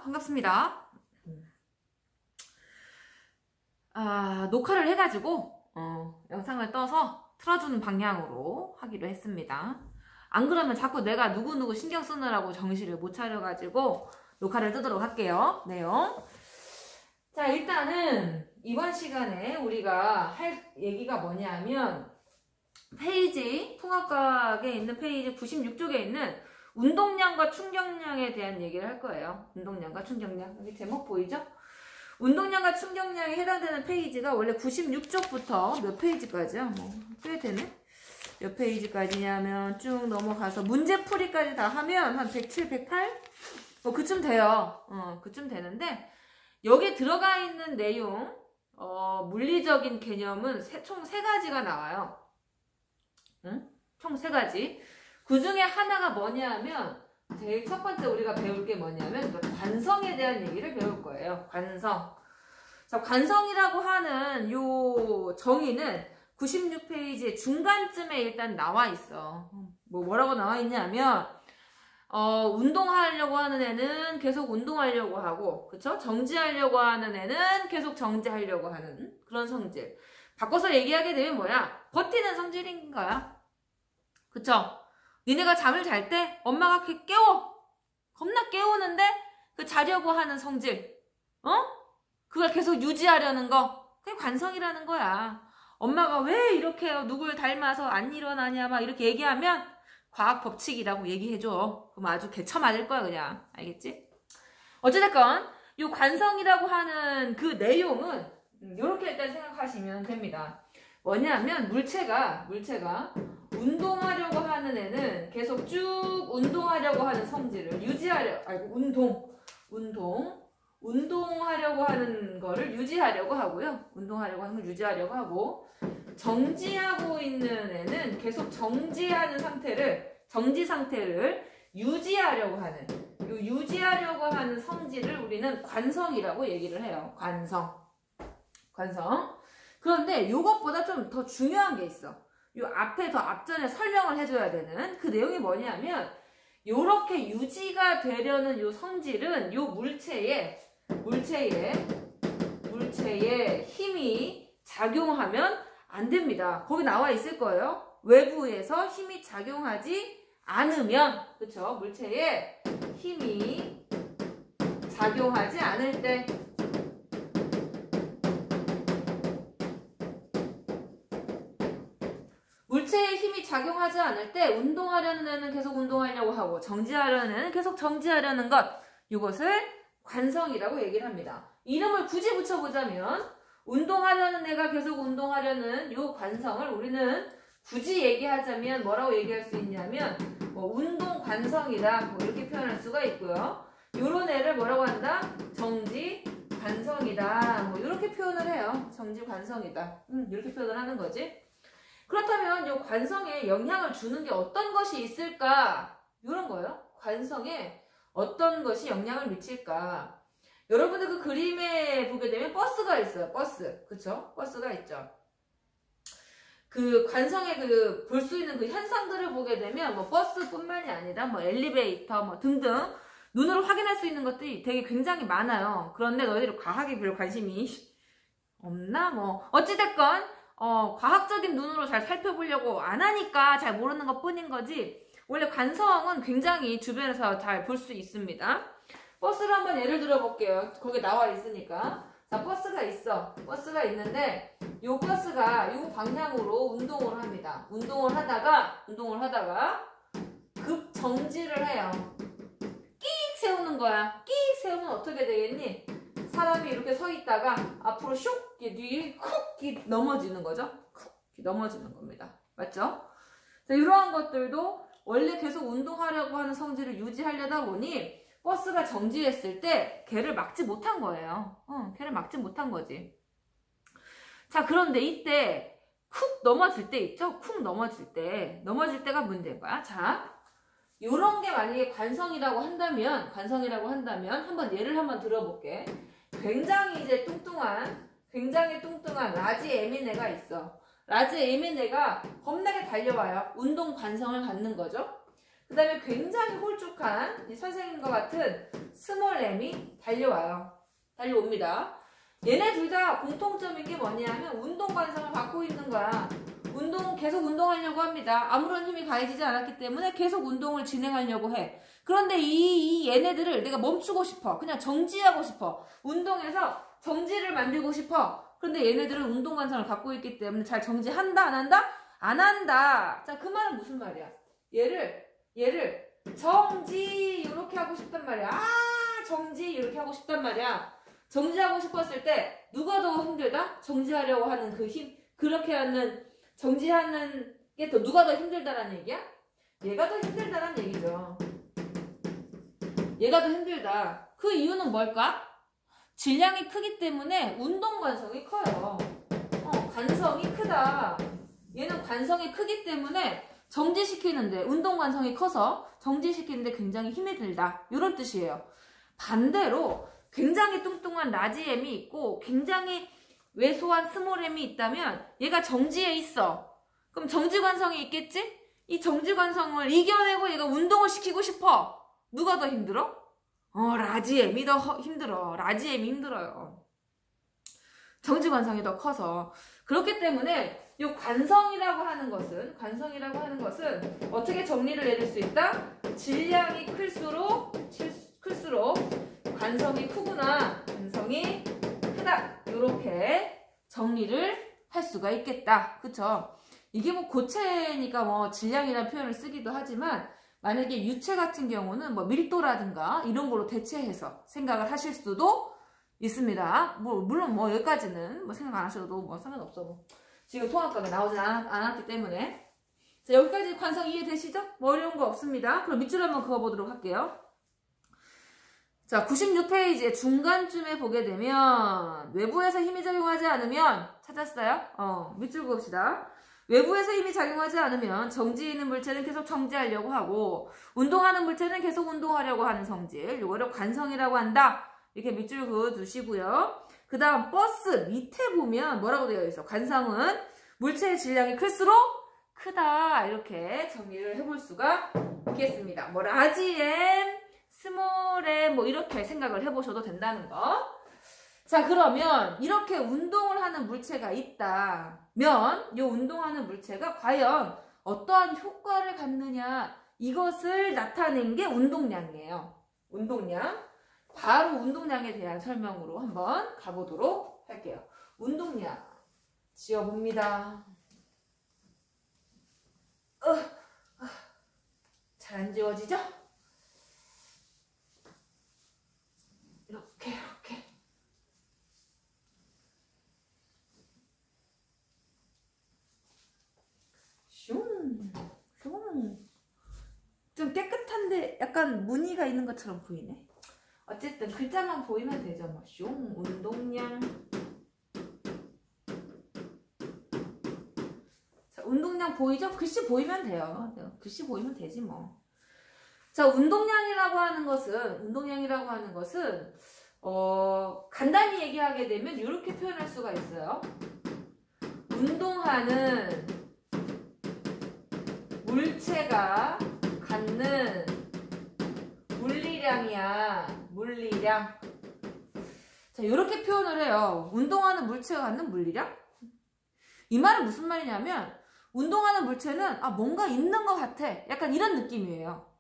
반갑습니다. 녹화를 해가지고 영상을 떠서 틀어주는 방향으로 하기로 했습니다. 안 그러면 자꾸 내가 누구누구 신경 쓰느라고 정신을 못 차려가지고 녹화를 뜨도록 할게요. 네요. 자, 일단은 이번 시간에 우리가 할 얘기가 뭐냐면 페이지, 통합각에 있는 페이지 96쪽에 있는 운동량과 충격량에 대한 얘기를 할 거예요. 운동량과 충격량. 여기 제목 보이죠? 운동량과 충격량에 해당되는 페이지가 원래 96쪽부터 몇 페이지까지야? 꽤 되네? 몇 페이지까지냐면 쭉 넘어가서 문제풀이까지 다 하면 한 107, 108? 그쯤 돼요. 그쯤 되는데 여기 들어가 있는 내용, 물리적인 개념은 총 3가지가 나와요. 총 3가지. 그 중에 하나가 뭐냐면 제일 첫 번째 우리가 배울 게 뭐냐면 관성에 대한 얘기를 배울 거예요. 관성. 자, 관성이라고 하는 요 정의는 96페이지의 중간쯤에 일단 나와 있어. 뭐라고 나와 있냐면 운동하려고 하는 애는 계속 운동하려고 하고, 그쵸? 정지하려고 하는 애는 계속 정지하려고 하는 그런 성질. 바꿔서 얘기하게 되면 뭐야? 버티는 성질인 거야. 그쵸? 니네가 잠을 잘 때 엄마가 깨워. 겁나 깨우는데 그 자려고 하는 성질. 그걸 계속 유지하려는 거. 그게 관성이라는 거야. 엄마가 왜 이렇게 누굴 닮아서 안 일어나냐 막 이렇게 얘기하면 과학 법칙이라고 얘기해줘. 그럼 아주 개쳐 맞을 거야 그냥. 알겠지? 어찌됐건 이 관성이라고 하는 그 내용은 이렇게 일단 생각하시면 됩니다. 뭐냐면 물체가 운동하려고 하는 애는 계속 쭉 운동하려고 하는 성질을 운동하려고 하는 거를 유지하려고 하고요. 운동하려고 하는 걸 유지하려고 하고, 정지하고 있는 애는 계속 정지 상태를 유지하려고 하는, 유지하려고 하는 성질을 우리는 관성이라고 얘기를 해요. 관성. 그런데 이것보다 좀 더 중요한 게 있어. 요 앞에 더 앞전에 설명을 해줘야 되는 그 내용이 뭐냐면, 요렇게 유지가 되려는 요 성질은 요 물체에 힘이 작용하면 안 됩니다. 거기 나와 있을 거예요. 외부에서 힘이 작용하지 않으면, 그쵸? 물체에 힘이 작용하지 않을 때, 물체에 힘이 작용하지 않을 때 운동하려는 애는 계속 운동하려고 하고 정지하려는 애는 계속 정지하려는 것, 이것을 관성이라고 얘기를 합니다. 이름을 굳이 붙여보자면 운동하려는 애가 계속 운동하려는 이 관성을 우리는 굳이 얘기하자면 뭐라고 얘기할 수 있냐면 운동 관성이다 이렇게 표현할 수가 있고요. 이런 애를 뭐라고 한다? 정지 관성이다 이렇게 표현을 해요. 정지 관성이다 이렇게 표현을 하는 거지. 그렇다면 이 관성에 영향을 주는 게 어떤 것이 있을까? 이런 거예요. 관성에 어떤 것이 영향을 미칠까? 여러분들 그 그림에 보게 되면 버스가 있어요. 버스. 그쵸? 버스가 있죠. 그 관성에 볼 수 있는 그 현상들을 보게 되면 버스뿐만이 아니라 엘리베이터 등등 눈으로 확인할 수 있는 것들이 되게 굉장히 많아요. 그런데 너희들이 과학에 별 관심이 없나? 어찌됐건 과학적인 눈으로 잘 살펴보려고 안 하니까 잘 모르는 것 뿐인 거지, 원래 관성은 굉장히 주변에서 잘 볼 수 있습니다. 버스를 한번 예를 들어 볼게요. 거기 나와 있으니까. 자, 버스가 있어. 버스가 있는데 요 버스가 요 방향으로 운동을 합니다. 운동을 하다가 급 정지를 해요. 끽 세우는 거야. 끽 세우면 어떻게 되겠니? 사람이 이렇게 서 있다가 앞으로 슉 뒤에 쿡 넘어지는 거죠. 쿡 넘어지는 겁니다. 맞죠? 자, 이러한 것들도 원래 계속 운동하려고 하는 성질을 유지하려다 보니 버스가 정지했을 때 걔를 막지 못한 거예요. 걔를 막지 못한 거지. 자, 그런데 이때 쿡 넘어질 때 있죠? 쿡 넘어질 때가 문제인 거야. 자, 요런 게 만약에 관성이라고 한다면 한번 예를 한번 들어볼게. 굉장히 뚱뚱한 라지 에미네가 있어. 라지 에미네가 겁나게 달려와요. 운동 관성을 갖는 거죠. 그 다음에 굉장히 홀쭉한 이 선생님과 같은 스몰 m이 달려옵니다. 얘네 둘 다 공통점인 게 뭐냐면 운동 관성을 갖고 있는 거야. 계속 운동하려고 합니다. 아무런 힘이 가해지지 않았기 때문에 계속 운동을 진행하려고 해. 그런데 이 얘네들을 내가 멈추고 싶어. 그냥 정지하고 싶어. 운동에서 정지를 만들고 싶어. 그런데 얘네들은 운동 관성을 갖고 있기 때문에 잘 정지한다? 안 한다? 안 한다. 자, 그 말은 무슨 말이야? 얘를 정지 이렇게 하고 싶단 말이야. 정지 이렇게 하고 싶단 말이야. 정지하고 싶었을 때 누가 더 힘들다? 정지하려고 하는 그 힘. 그렇게 하는 정지하는 게 더 누가 더 힘들다라는 얘기야? 얘가 더 힘들다라는 얘기죠. 얘가 더 힘들다. 그 이유는 뭘까? 질량이 크기 때문에 운동 관성이 커요. 관성이 크다. 얘는 관성이 크기 때문에 정지시키는데, 운동 관성이 커서 정지시키는데 굉장히 힘이 들다. 이런 뜻이에요. 반대로 굉장히 뚱뚱한 라지 M이 있고 굉장히 왜소한 스몰 M이 있다면 얘가 정지에 있어. 그럼 정지 관성이 있겠지? 이 정지 관성을 이겨내고 얘가 운동을 시키고 싶어. 누가 더 힘들어? 라지 M이 더 힘들어. 라지 M이 힘들어요. 정지 관성이 더 커서. 그렇기 때문에 이 관성이라고 하는 것은 어떻게 정리를 내릴 수 있다? 질량이 클수록 관성이 크구나. 관성이 크다. 이렇게 정리를 할 수가 있겠다. 그쵸? 이게 뭐 고체니까 뭐 질량이라는 표현을 쓰기도 하지만 만약에 유체 같은 경우는 뭐 밀도라든가 이런 걸로 대체해서 생각을 하실 수도 있습니다. 물론 뭐 여기까지는 뭐 생각 안 하셔도 뭐 상관없어. 지금 통합각이 나오진 않았기 때문에. 자, 여기까지 관성 이해되시죠? 뭐 어려운 거 없습니다. 그럼 밑줄 한번 그어보도록 할게요. 자, 96페이지의 중간쯤에 보게 되면 외부에서 힘이 작용하지 않으면 찾았어요? 밑줄 그읍시다. 외부에서 힘이 작용하지 않으면 정지에 있는 물체는 계속 정지하려고 하고 운동하는 물체는 계속 운동하려고 하는 성질. 이거를 관성이라고 한다. 이렇게 밑줄 그어두시고요. 그 다음 버스 밑에 보면 뭐라고 되어 있어? 관성은 물체의 질량이 클수록 크다. 이렇게 정리를 해볼 수가 있겠습니다. 뭐 라지 M, 스몰 M 뭐 이렇게 생각을 해보셔도 된다는 거. 자, 그러면 이렇게 운동을 하는 물체가 있다면 이 운동하는 물체가 과연 어떠한 효과를 갖느냐, 이것을 나타낸 게 운동량이에요. 운동량. 바로 운동량에 대한 설명으로 한번 가보도록 할게요. 운동량 지워봅니다. 잘 안 지워지죠? 이렇게 좀 깨끗한데 약간 무늬가 있는 것처럼 보이네. 어쨌든 글자만 보이면 되죠. 뭐 운동량. 자, 운동량 보이죠? 글씨 보이면 돼요. 글씨 보이면 되지 뭐. 자, 운동량이라고 하는 것은 간단히 얘기하게 되면 이렇게 표현할 수가 있어요. 운동하는 물체가 갖는 물리량이야. 물리량. 자, 이렇게 표현을 해요. 운동하는 물체가 갖는 물리량? 이 말은 무슨 말이냐면 운동하는 물체는 뭔가 있는 것 같아. 약간 이런 느낌이에요.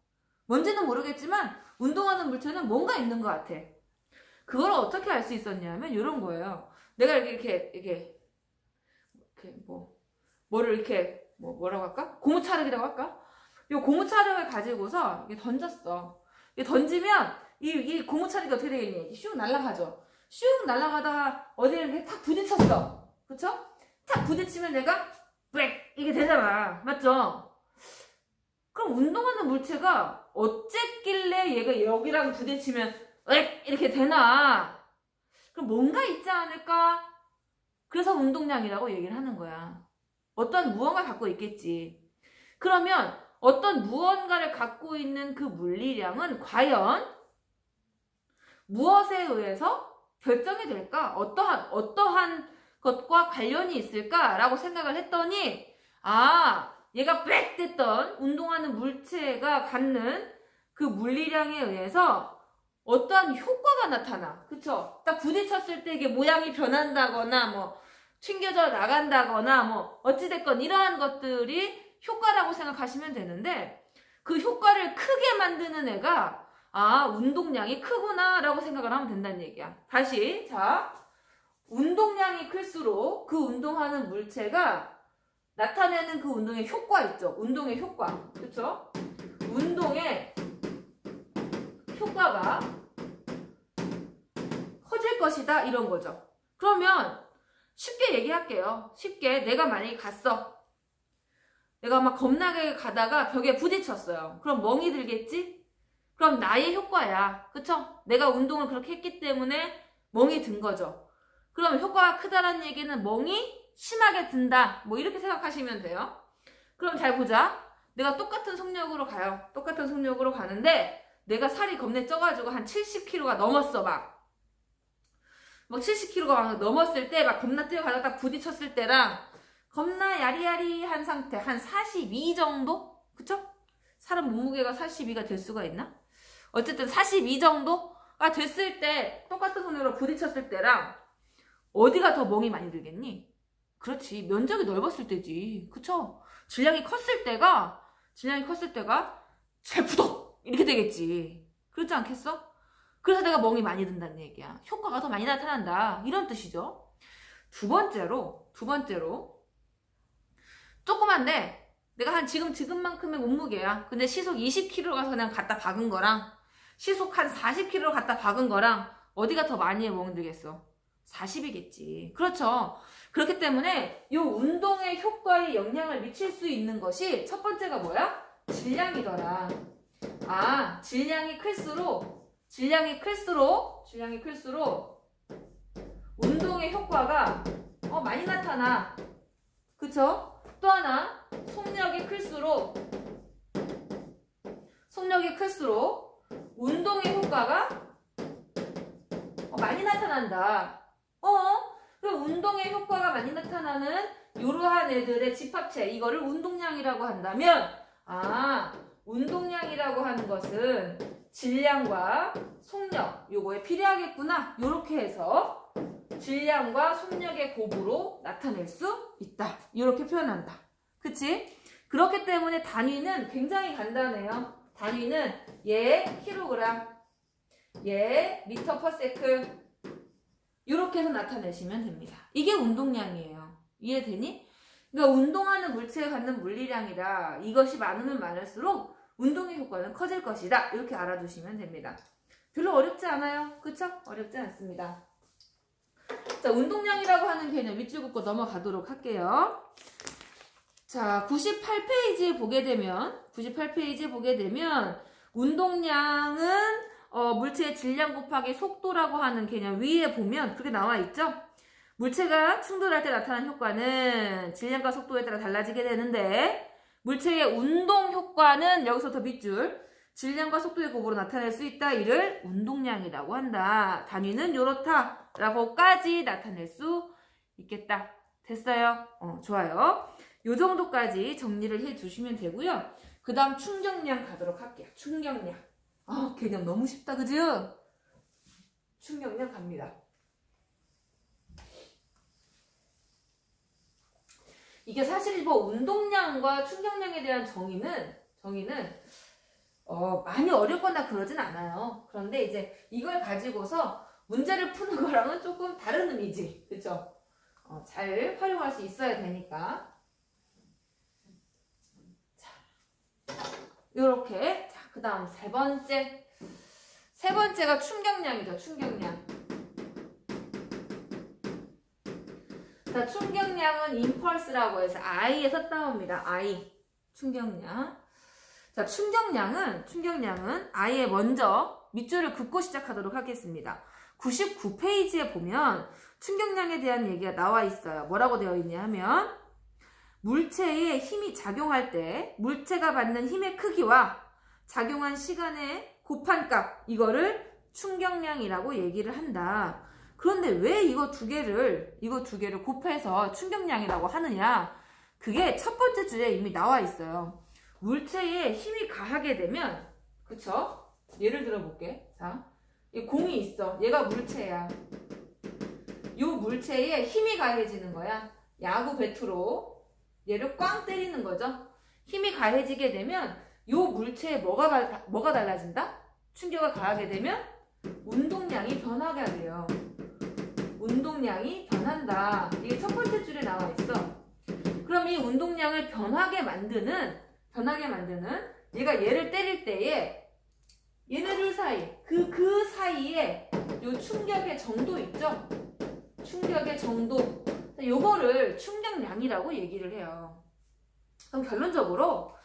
뭔지는 모르겠지만 운동하는 물체는 뭔가 있는 것 같아. 그걸 어떻게 알 수 있었냐면 이런 거예요. 내가 이렇게 뭐를 이렇게 뭐라고 할까? 고무차력이라고 할까? 이 고무차력을 가지고서 이렇게 던졌어. 이게 던지면 이 고무차력이 어떻게 되겠니? 슉 날아가죠. 슉 날아가다가 어디에 이렇게 탁 부딪혔어. 그쵸? 탁 부딪히면 내가 브렉 이게 되잖아. 맞죠? 그럼 운동하는 물체가 어쨌길래 얘가 여기랑 부딪히면 이렇게 되나? 그럼 뭔가 있지 않을까? 그래서 운동량이라고 얘기를 하는 거야. 어떤 무언가를 갖고 있겠지. 그러면 어떤 무언가를 갖고 있는 그 물리량은 과연 무엇에 의해서 결정이 될까? 어떠한 것과 관련이 있을까라고 생각을 했더니 얘가 빽 됐던 운동하는 물체가 갖는 그 물리량에 의해서 어떠한 효과가 나타나. 그쵸? 딱 부딪혔을 때 이게 모양이 변한다거나 뭐 튕겨져 나간다거나 뭐 어찌됐건 이러한 것들이 효과라고 생각하시면 되는데 그 효과를 크게 만드는 애가 아 운동량이 크구나 라고 생각을 하면 된다는 얘기야. 다시 자 운동량이 클수록 그 운동하는 물체가 나타내는 그 운동의 효과 있죠. 운동의 효과. 그쵸? 운동의 효과가 커질 것이다 이런 거죠. 그러면 쉽게 얘기할게요. 쉽게 내가 만약에 갔어. 내가 막 겁나게 가다가 벽에 부딪혔어요. 그럼 멍이 들겠지? 그럼 나의 효과야. 그쵸? 내가 운동을 그렇게 했기 때문에 멍이 든 거죠. 그럼 효과가 크다라는 얘기는 멍이 심하게 든다. 뭐 이렇게 생각하시면 돼요. 그럼 잘 보자. 내가 똑같은 속력으로 가요. 똑같은 속력으로 가는데 내가 살이 겁내 쪄가지고 한 70kg가 넘었어 막 70kg가 막 넘었을 때 막 겁나 뛰어가다가 딱 부딪혔을 때랑 겁나 야리야리한 상태 한 42 정도? 그쵸? 사람 몸무게가 42가 될 수가 있나? 어쨌든 42 정도가 됐을 때 똑같은 손으로 부딪혔을 때랑 어디가 더 멍이 많이 들겠니? 그렇지 면적이 넓었을 때지. 그쵸? 질량이 컸을 때가 찰푸덕 이렇게 되겠지. 그렇지 않겠어? 그래서 내가 멍이 많이 든다는 얘기야. 효과가 더 많이 나타난다. 이런 뜻이죠. 두 번째로 조그만데 내가 한 지금만큼의 몸무게야. 근데 시속 20km 가서 그냥 갖다 박은 거랑 시속 한 40km 갖다 박은 거랑 어디가 더 많이 멍 들겠어? 40이겠지. 그렇죠. 그렇기 때문에 이 운동의 효과에 영향을 미칠 수 있는 것이 첫 번째가 뭐야? 질량이더라. 아, 질량이 클수록 운동의 효과가 많이 나타나. 그쵸? 또 하나, 속력이 클수록 운동의 효과가 많이 나타난다. 그 운동의 효과가 많이 나타나는 이러한 애들의 집합체, 이거를 운동량이라고 한다면, 운동량이라고 하는 것은 질량과 속력, 요거에 필요하겠구나. 요렇게 해서 질량과 속력의 곱으로 나타낼 수 있다. 이렇게 표현한다. 그치? 그렇기 때문에 단위는 굉장히 간단해요. 단위는 얘 킬로그램, 얘 미터 퍼 세클 이렇게 해서 나타내시면 됩니다. 이게 운동량이에요. 이해되니? 그러니까 운동하는 물체가 갖는 물리량이라 이것이 많으면 많을수록 운동의 효과는 커질 것이다. 이렇게 알아두시면 됩니다. 별로 어렵지 않아요. 그쵸? 어렵지 않습니다. 자, 운동량이라고 하는 개념 밑줄 긋고 넘어가도록 할게요. 자, 98페이지에 보게 되면 운동량은 물체의 질량 곱하기 속도라고 하는 개념 위에 보면 그게 나와 있죠? 물체가 충돌할 때 나타나는 효과는 질량과 속도에 따라 달라지게 되는데 물체의 운동 효과는 여기서부터 밑줄 질량과 속도의 곱으로 나타낼 수 있다. 이를 운동량이라고 한다. 단위는 요렇다 라고까지 나타낼 수 있겠다. 됐어요? 좋아요. 요 정도까지 정리를 해주시면 되고요. 그 다음 충격량 가도록 할게요. 충격량. 개념 너무 쉽다, 그죠? 충격량 갑니다. 이게 사실 뭐 운동량과 충격량에 대한 정의는 많이 어렵거나 그러진 않아요. 그런데 이제 이걸 가지고서 문제를 푸는 거랑은 조금 다른 의미지. 그쵸? 잘 활용할 수 있어야 되니까. 자, 요렇게. 자, 그 다음 세 번째가 충격량이죠. 충격량. 자, 충격량은 임펄스라고 해서 I에서 따옵니다. I. 충격량. 자, 충격량은 아예 먼저 밑줄을 긋고 시작하도록 하겠습니다. 99페이지에 보면 충격량에 대한 얘기가 나와 있어요. 뭐라고 되어 있냐 하면 물체에 힘이 작용할 때 물체가 받는 힘의 크기와 작용한 시간의 곱한 값, 이거를 충격량이라고 얘기를 한다. 그런데 왜 이거 두 개를 곱해서 충격량이라고 하느냐? 그게 첫 번째 줄에 이미 나와 있어요. 물체에 힘이 가하게 되면, 그쵸? 예를 들어 볼게. 자, 이 공이 있어. 얘가 물체야. 이 물체에 힘이 가해지는 거야. 야구 배트로 얘를 꽝 때리는 거죠. 힘이 가해지게 되면 이 물체에 뭐가 달라진다? 충격을 가하게 되면 운동량이 변하게 돼요. 운동량이 변한다. 이게 첫 번째 줄에 나와 있어. 그럼 이 운동량을 변하게 만드는 얘가 얘를 때릴 때에 얘네들 사이 그 사이에 요 충격의 정도 있죠? 충격의 정도. 요거를 충격량이라고 얘기를 해요. 그럼 결론적으로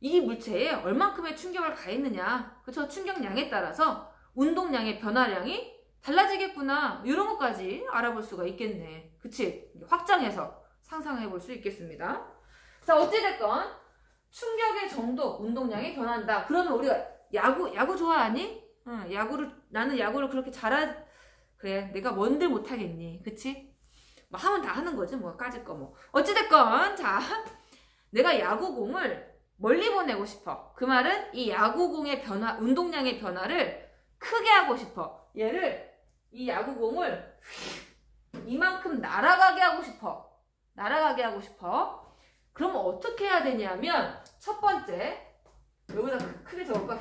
이 물체에 얼만큼의 충격을 가했느냐, 그쵸? 충격량에 따라서 운동량의 변화량이 달라지겠구나. 이런 것까지 알아볼 수가 있겠네. 그치? 확장해서 상상해 볼 수 있겠습니다. 자, 어찌됐건 충격의 정도, 운동량이 변한다. 그러면 우리가 야구 좋아하니? 응, 나는 야구를 그렇게 그래, 내가 뭔들 못하겠니? 그치? 뭐 하면 다 하는 거지, 뭐, 까짓 거 뭐. 어찌됐건, 자, 내가 야구공을 멀리 보내고 싶어. 그 말은 이 야구공의 운동량의 변화를 크게 하고 싶어. 이 야구공을 이만큼 날아가게 하고 싶어. 그럼 어떻게 해야 되냐면, 첫 번째, 여기다 크게 적을까?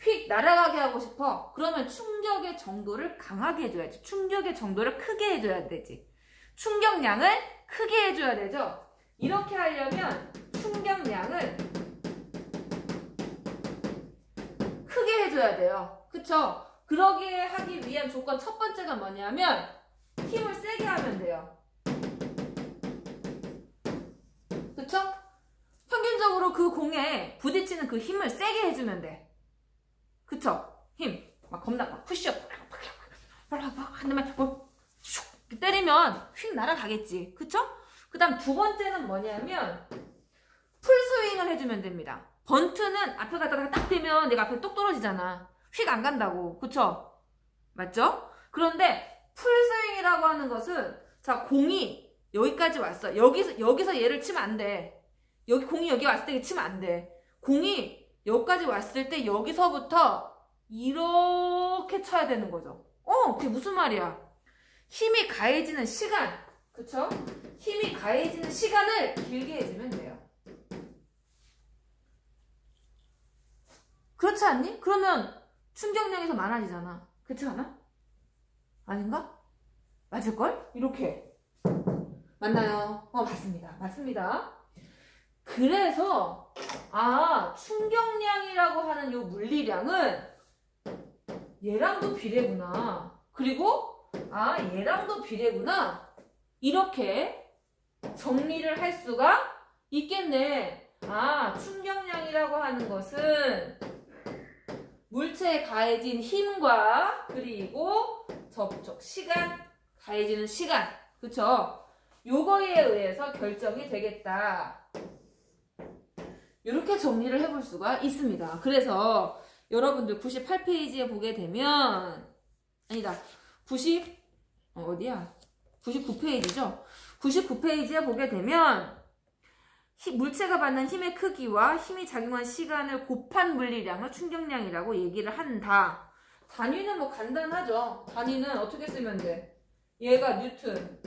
휙 날아가게 하고 싶어. 그러면 충격의 정도를 강하게 해줘야지. 충격의 정도를 크게 해줘야 되지. 충격량을 크게 해줘야 되죠. 이렇게 하려면 충격량을 크게 해줘야 돼요. 그쵸? 그러게 하기 위한 조건 첫 번째가 뭐냐면 힘을 세게 하면 돼요. 그쵸? 평균적으로 그 공에 부딪히는 그 힘을 세게 해주면 돼. 그쵸? 힘. 막 겁나 막 푸시업. 한다음에 슉 때리면 휙 날아가겠지. 그쵸? 그 다음 두 번째는 뭐냐면 풀스윙을 해주면 됩니다. 번트는 앞에 갖다가 딱 대면 내가 앞에 똑 떨어지잖아. 휙 안 간다고. 그쵸? 맞죠? 그런데 풀스윙이라고 하는 것은 자, 공이 여기까지 왔어. 여기서 얘를 치면 안 돼. 공이 여기 왔을 때 치면 안 돼. 공이 여기까지 왔을 때 여기서부터 이렇게 쳐야 되는 거죠. 그게 무슨 말이야? 힘이 가해지는 시간. 그쵸? 힘이 가해지는 시간을 길게 해주면 돼요. 그렇지 않니? 그러면 충격량이 더 많아지잖아. 그렇지 않아? 아닌가? 맞을걸? 이렇게. 맞나요? 맞습니다. 그래서 충격량이라고 하는 요 물리량은 얘랑도 비례구나. 그리고 얘랑도 비례구나. 이렇게 정리를 할 수가 있겠네. 충격량이라고 하는 것은 물체에 가해진 힘과 그리고 접촉 시간, 가해지는 시간, 그쵸? 요거에 의해서 결정이 되겠다. 이렇게 정리를 해볼 수가 있습니다. 그래서 여러분들 98페이지에 보게 되면 아니다. 99페이지죠? 99페이지에 보게 되면 물체가 받는 힘의 크기와 힘이 작용한 시간을 곱한 물리량을 충격량이라고 얘기를 한다. 단위는 뭐 간단하죠. 단위는 어떻게 쓰면 돼? 얘가 뉴튼,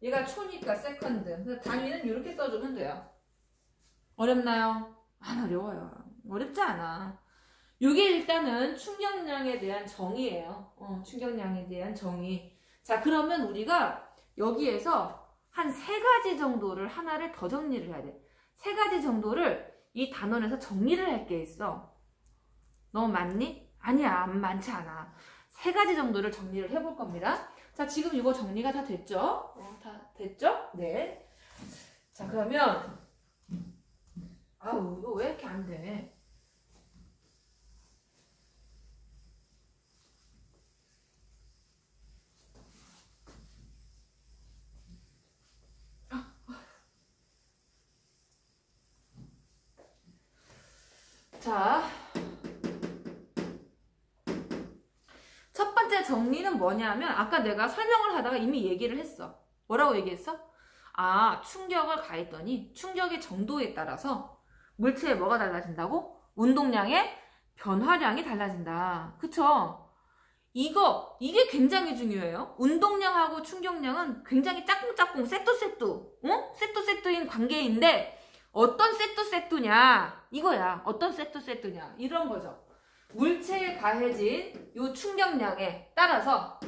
얘가 초니까 세컨드. 그래서 단위는 이렇게 써주면 돼요. 어렵나요? 안 어려워요. 어렵지 않아. 이게 일단은 충격량에 대한 정의예요. 충격량에 대한 정의. 자, 그러면 우리가 여기에서 한 3가지 정도를 하나를 더 정리를 해야 돼. 3가지 정도를 이 단원에서 정리를 할 게 있어. 너무 많니? 아니야, 많지 않아. 3가지 정도를 정리를 해볼 겁니다. 자, 지금 이거 정리가 다 됐죠? 다 됐죠? 네. 자, 그러면 이거 왜 이렇게 안 돼? 자, 첫 번째 정리는 뭐냐면 아까 내가 설명을 하다가 이미 얘기를 했어. 뭐라고 얘기했어? 아, 충격을 가했더니 충격의 정도에 따라서 물체에 뭐가 달라진다고? 운동량의 변화량이 달라진다. 그쵸? 이게 굉장히 중요해요. 운동량하고 충격량은 굉장히 짝꿍짝꿍 세뚜세뚜인 관계인데 어떤 세뚜세뚜냐 이거야. 어떤 세뚜세뚜냐 이런 거죠. 물체에 가해진 요 충격량에 따라서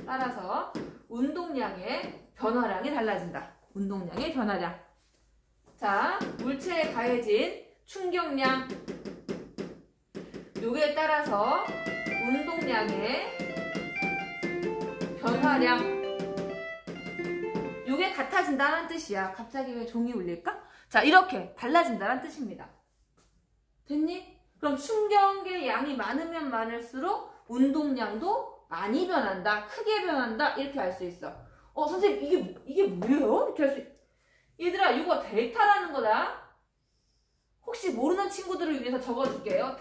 운동량의 변화량이 달라진다. 운동량의 변화량. 자, 물체에 가해진 충격량 요게 따라서 운동량의 변화량 요게 같아진다는 뜻이야. 갑자기 왜 종이 울릴까? 자, 이렇게 달라진다는 뜻입니다. 됐니? 그럼 충격의 양이 많으면 많을수록 운동량도 많이 변한다, 크게 변한다 이렇게 알 수 있어. 선생님 이게 뭐예요? 이렇게 할 수 얘들아, 이거 델타라는 거다. 혹시 모르는 친구들을 위해서 적어줄게요.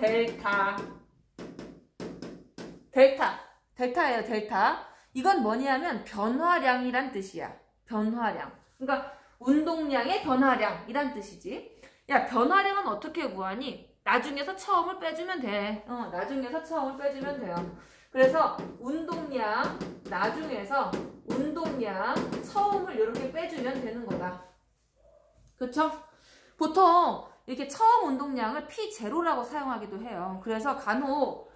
델타예요. 델타. 이건 뭐냐면 변화량이란 뜻이야. 변화량. 그러니까 운동량의 변화량이란 뜻이지. 야, 변화량은 어떻게 구하니? 나중에서 처음을 빼주면 돼. 나중에서 처음을 빼주면 돼요. 그래서 운동량 나중에서 운동량 처음을 이렇게 빼주면 되는 거다. 그쵸? 보통 이렇게 처음 운동량을 P0라고 사용하기도 해요. 그래서 간혹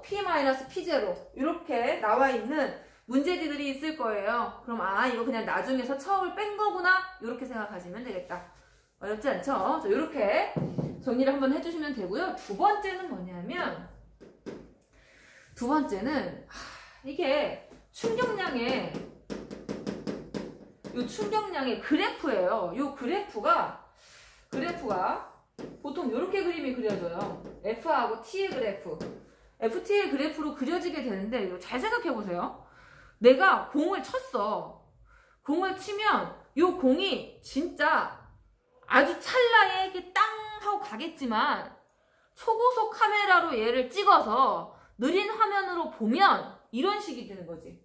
P-P0 이렇게 나와 있는 문제지들이 있을 거예요. 그럼 이거 그냥 나중에서 처음을 뺀 거구나 이렇게 생각하시면 되겠다. 어렵지 않죠? 이렇게 정리를 한번 해주시면 되고요. 두 번째는 뭐냐면 이게 충격량의 그래프예요. 요 그래프가 보통 이렇게 그림이 그려져요. F하고 T의 그래프. FT의 그래프로 그려지게 되는데 이거 잘 생각해 보세요. 내가 공을 쳤어. 공을 치면 이 공이 진짜 아주 찰나에 이렇게 땅 하고 가겠지만 초고속 카메라로 얘를 찍어서 느린 화면으로 보면 이런 식이 되는 거지.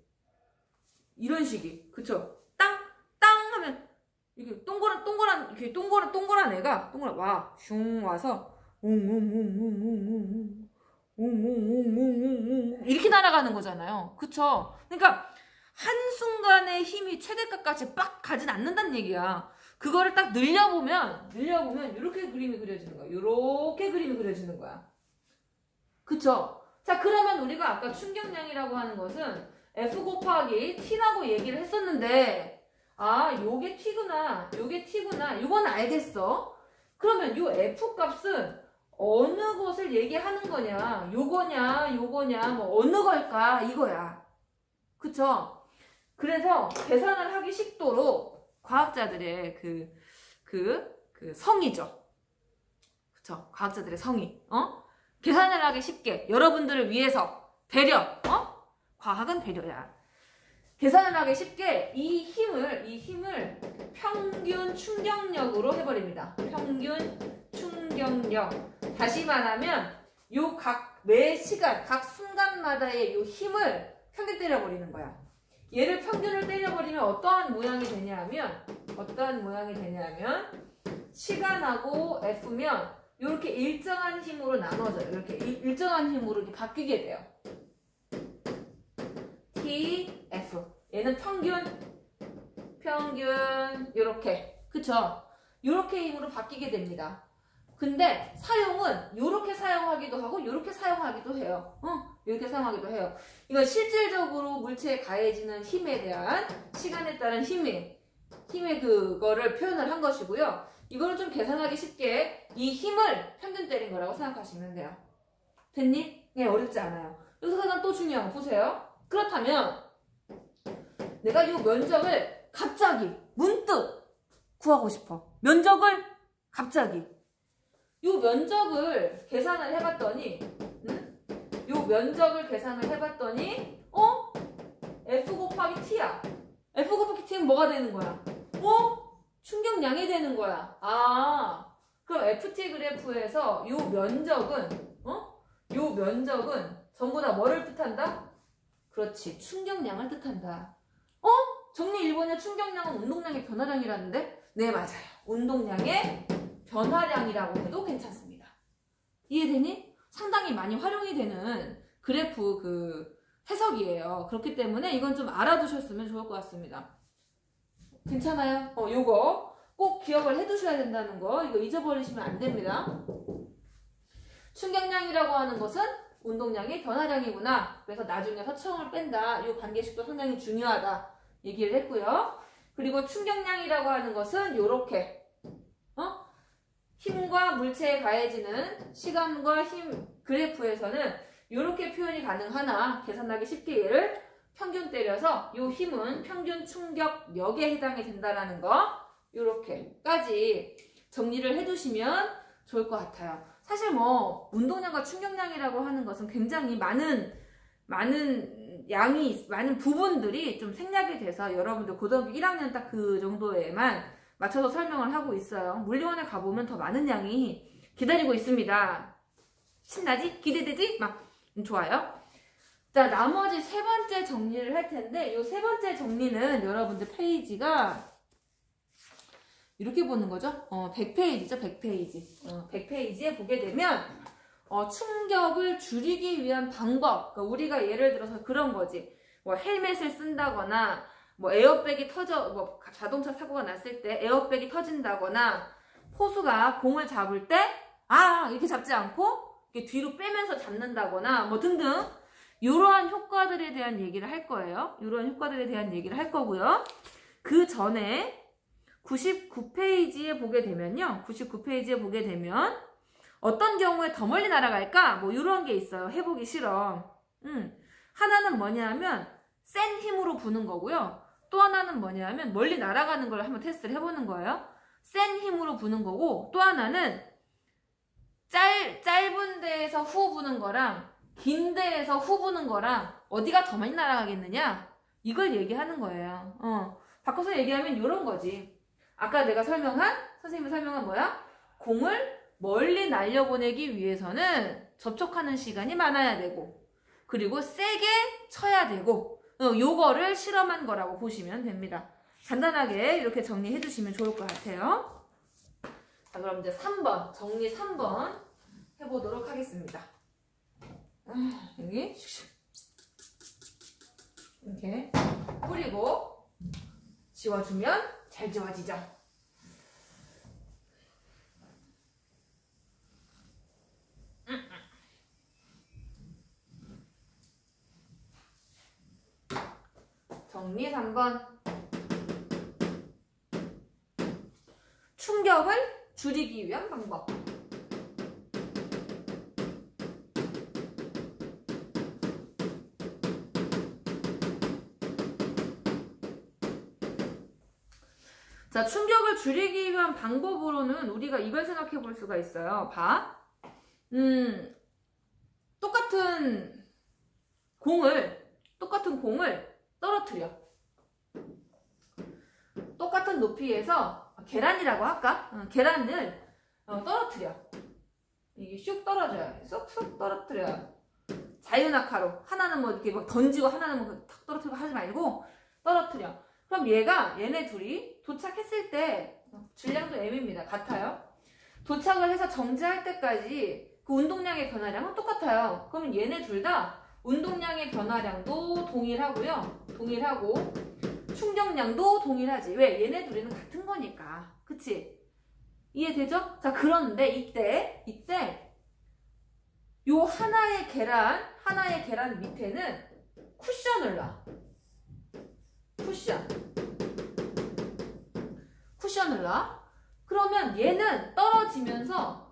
이런 식이. 그쵸? 땅 하면 이게 동그란 애가 슝 와서 이렇게 날아가는 거잖아요. 그쵸? 그러니까 한순간에 힘이 최대값까지 빡 가진 않는다는 얘기야. 그거를 딱 늘려보면 이렇게 그림이 그려지는 거야. 이렇게 그림이 그려지는 거야. 그쵸? 자, 그러면 우리가 아까 충격량이라고 하는 것은 F 곱하기 T라고 얘기를 했었는데 요게 T구나 이건 알겠어. 그러면 요 F 값은 어느 것을 얘기하는 거냐, 요거냐 뭐 어느 걸까 이거야. 그쵸? 그래서 계산을 하기 쉽도록 과학자들의 그 성의죠. 그쵸? 과학자들의 성의. 계산을 하기 쉽게 여러분들을 위해서 배려. 과학은 배려야. 계산을 하기 쉽게 이 힘을 평균 충격력으로 해버립니다. 평균 충격력. 다시 말하면 매 시간, 각 순간마다의 요 힘을 평균 때려버리는 거야. 얘를 평균을 때려버리면 어떠한 모양이 되냐면 시간하고 F면 이렇게 일정한 힘으로 나눠져요. 이렇게 일정한 힘으로 이렇게 바뀌게 돼요. T, F. 얘는 평균 이렇게. 그쵸? 이렇게 힘으로 바뀌게 됩니다. 근데 사용은 이렇게 사용하기도 하고 이렇게 사용하기도 해요. 이렇게 사용하기도 해요. 이건 실질적으로 물체에 가해지는 힘에 대한 시간에 따른 힘의 그거를 표현을 한 것이고요. 이거를 좀 계산하기 쉽게 이 힘을 평균 때린 거라고 생각하시면 돼요. 됐니? 네, 어렵지 않아요. 여기서 가장 또 중요한 거 보세요. 그렇다면 내가 이 면적을 갑자기 문득 구하고 싶어. 면적을 갑자기. 이 면적을 계산을 해봤더니 F 곱하기 T야. F 곱하기 T는 뭐가 되는 거야? 충격량이 되는 거야. 그럼 FT 그래프에서 요 면적은 전부 다 뭐를 뜻한다? 그렇지, 충격량을 뜻한다. 정리 1번의 충격량은 운동량의 변화량이라는데? 네, 맞아요. 운동량의 변화량이라고 해도 괜찮습니다. 이해되니? 상당히 많이 활용이 되는 그래프 그 해석이에요. 그렇기 때문에 이건 좀 알아두셨으면 좋을 것 같습니다. 괜찮아요? 요거 꼭 기억을 해두셔야 된다는 거, 이거 잊어버리시면 안 됩니다. 충격량이라고 하는 것은 운동량의 변화량이구나. 그래서 나중에 서체형을 뺀다. 이 관계식도 상당히 중요하다. 얘기를 했고요. 그리고 충격량이라고 하는 것은 요렇게 힘과 물체에 가해지는 시간과 힘 그래프에서는 이렇게 표현이 가능하나 계산하기 쉽게 얘를 평균 때려서 이 힘은 평균 충격력에 해당이 된다라는 거 이렇게까지 정리를 해두시면 좋을 것 같아요. 사실 뭐 운동량과 충격량이라고 하는 것은 굉장히 많은 부분들이 좀 생략이 돼서 여러분들 고등학교 1학년 딱 그 정도에만 맞춰서 설명을 하고 있어요. 물리원에 가보면 더 많은 양이 기다리고 있습니다. 신나지? 기대되지? 막 좋아요. 자, 나머지 세 번째 정리를 할 텐데 이 세 번째 정리는 여러분들 페이지가 이렇게 보는 거죠. 100페이지죠. 100페이지. 100페이지에 보게 되면 충격을 줄이기 위한 방법. 그러니까 우리가 예를 들어서 그런 거지. 뭐 헬멧을 쓴다거나 뭐 에어백이 뭐 자동차 사고가 났을 때 에어백이 터진다거나 포수가 공을 잡을 때 이렇게 잡지 않고 이렇게 뒤로 빼면서 잡는다거나 뭐 등등 이러한 효과들에 대한 얘기를 할 거예요. 이러한 효과들에 대한 얘기를 할 거고요. 그 전에 99페이지에 보게 되면요. 99페이지에 보게 되면 어떤 경우에 더 멀리 날아갈까? 뭐 이런 게 있어요. 해보기 실험. 하나는 뭐냐면 센 힘으로 부는 거고요. 또 하나는 뭐냐면 멀리 날아가는 걸 한번 테스트를 해보는 거예요. 센 힘으로 부는 거고 또 하나는 짧은 데에서 후 부는 거랑 긴 데에서 후 부는 거랑 어디가 더 많이 날아가겠느냐? 이걸 얘기하는 거예요. 바꿔서 얘기하면 이런 거지. 아까 내가 선생님이 설명한 뭐야? 공을 멀리 날려보내기 위해서는 접촉하는 시간이 많아야 되고 그리고 세게 쳐야 되고 요거를 실험한 거라고 보시면 됩니다. 간단하게 이렇게 정리해 주시면 좋을 것 같아요. 자, 그럼 이제 3번 정리 3번 해보도록 하겠습니다. 여기 이렇게 뿌리고 지워주면 잘 지워지죠. 정리 3번. 충격을 줄이기 위한 방법. 자, 충격을 줄이기 위한 방법으로는 우리가 이걸 생각해 볼 수가 있어요. 봐. 똑같은 공을 떨어뜨려. 똑같은 높이에서 계란이라고 할까? 계란을 떨어뜨려. 이게 슉 떨어져요. 쏙쏙 떨어뜨려요. 자유낙하로. 하나는 뭐 이렇게 막 던지고 하나는 뭐 탁 떨어뜨리고 하지 말고 떨어뜨려. 그럼 얘네 둘이 도착했을 때 질량도 m입니다. 같아요. 도착을 해서 정지할 때까지 그 운동량의 변화량은 똑같아요. 그러면 얘네 둘 다 운동량의 변화량도 동일하고요. 동일하고 충격량도 동일하지. 왜? 얘네 둘이는 같은 거니까. 그치? 이해되죠? 자, 그런데 이때 요 하나의 계란 밑에는 쿠션을 놔. 쿠션을 놔. 그러면 얘는 떨어지면서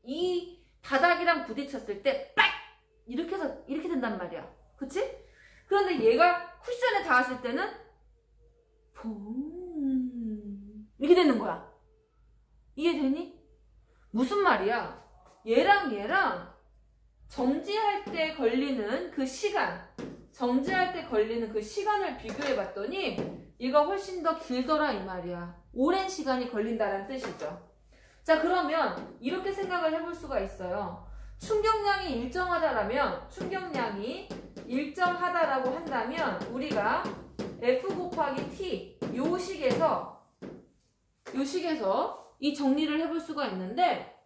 이 바닥이랑 부딪혔을 때 빡! 이렇게 해서 이렇게 된단 말이야. 그치? 그런데 얘가 쿠션에 닿았을 때는 퐁 이렇게 되는 거야. 이해되니? 무슨 말이야? 얘랑 정지할 때 걸리는 그 시간을 비교해 봤더니 얘가 훨씬 더 길더라 이 말이야. 오랜 시간이 걸린다는 뜻이죠. 자, 그러면 이렇게 생각을 해볼 수가 있어요. 충격량이 일정하다라고 한다면 우리가 F 곱하기 T 요 식에서 이 정리를 해볼 수가 있는데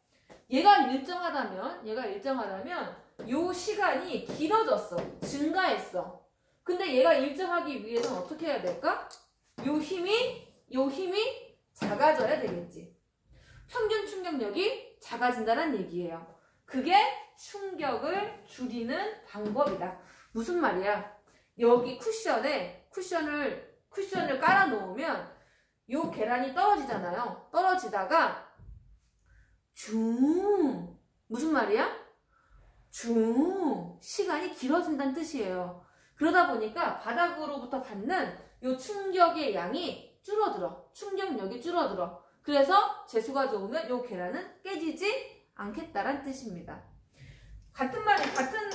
얘가 일정하다면 요 시간이 길어졌어. 증가했어. 근데 얘가 일정하기 위해서는 어떻게 해야 될까? 요 힘이 작아져야 되겠지. 평균 충격력이 작아진다는 얘기예요. 그게 충격을 줄이는 방법이다. 무슨 말이야? 여기 쿠션을 깔아 놓으면 요 계란이 떨어지잖아요. 떨어지다가 무슨 말이야? 시간이 길어진다는 뜻이에요. 그러다 보니까 바닥으로부터 받는 요 충격의 양이 줄어들어. 충격력이 줄어들어. 그래서 재수가 좋으면 요 계란은 깨지지 않겠다란 뜻입니다. 같은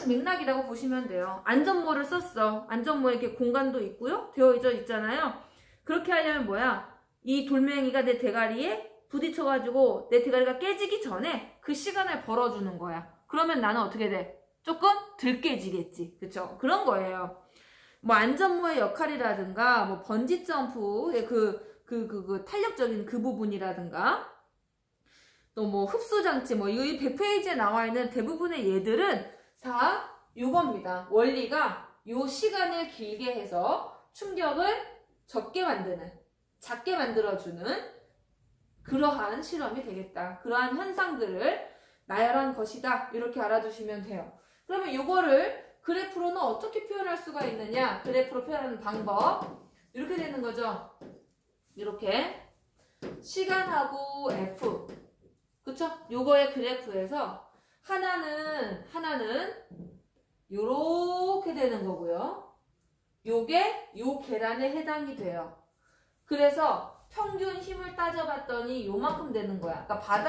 맥락이라고 보시면 돼요. 안전모를 썼어. 안전모에 이렇게 공간도 있고요. 되어져 있잖아요. 그렇게 하려면 뭐야? 이 돌멩이가 내 대가리에 부딪혀가지고 내 대가리가 깨지기 전에 그 시간을 벌어주는 거야. 그러면 나는 어떻게 돼? 조금 덜 깨지겠지. 그쵸? 그런 거예요. 뭐 안전모의 역할이라든가 뭐 번지 점프의 그 탄력적인 그 부분이라든가 또 뭐 흡수 장치 뭐 이 100페이지에 나와 있는 대부분의 얘들은 다 요겁니다. 원리가 요 시간을 길게 해서 충격을 작게 만들어주는 그러한 실험이 되겠다. 그러한 현상들을 나열한 것이다. 이렇게 알아두시면 돼요. 그러면 요거를 그래프로는 어떻게 표현할 수가 있느냐? 그래프로 표현하는 방법 이렇게 되는 거죠. 이렇게 시간하고 F 그쵸? 요거의 그래프에서 하나는 요렇게 되는 거고요. 요게 요 계란에 해당이 돼요. 그래서 평균 힘을 따져봤더니 요만큼 되는 거야. 그러니까 바닥